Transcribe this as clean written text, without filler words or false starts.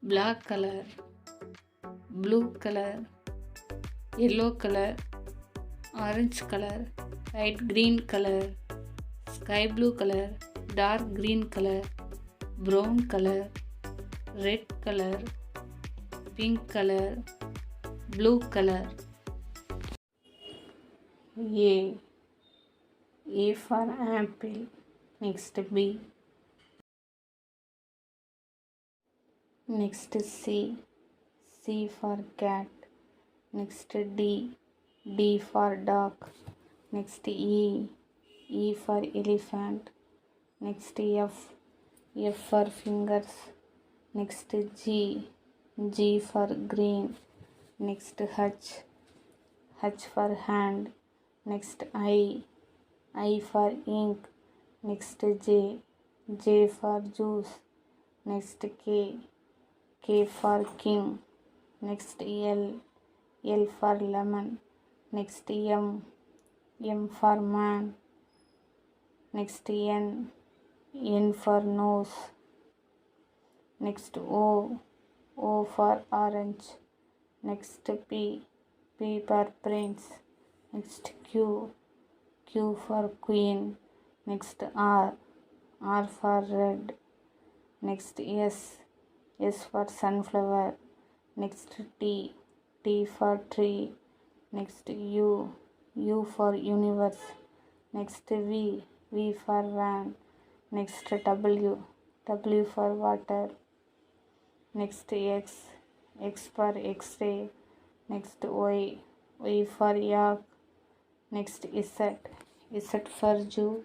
black color, blue color, yellow color, orange color, light green color, sky blue color, dark green color, brown color, red color, pink color, blue color. A for apple. Next B. Next C for cat. Next D for dog. Next E for elephant. Next F for fingers. Next G for green. Next H for hand. Next I for ink. Next J for juice. Next K for king. Next L for lemon. Next M for man. Next N for nose. Next O for orange. Next P for prince. Next Q for queen. Next R for red. Next S for sunflower. Next T for tree. Next U for universe. Next V for van. Next W for water. Next X for X-ray. Next Y for yak. Next Z for zoo.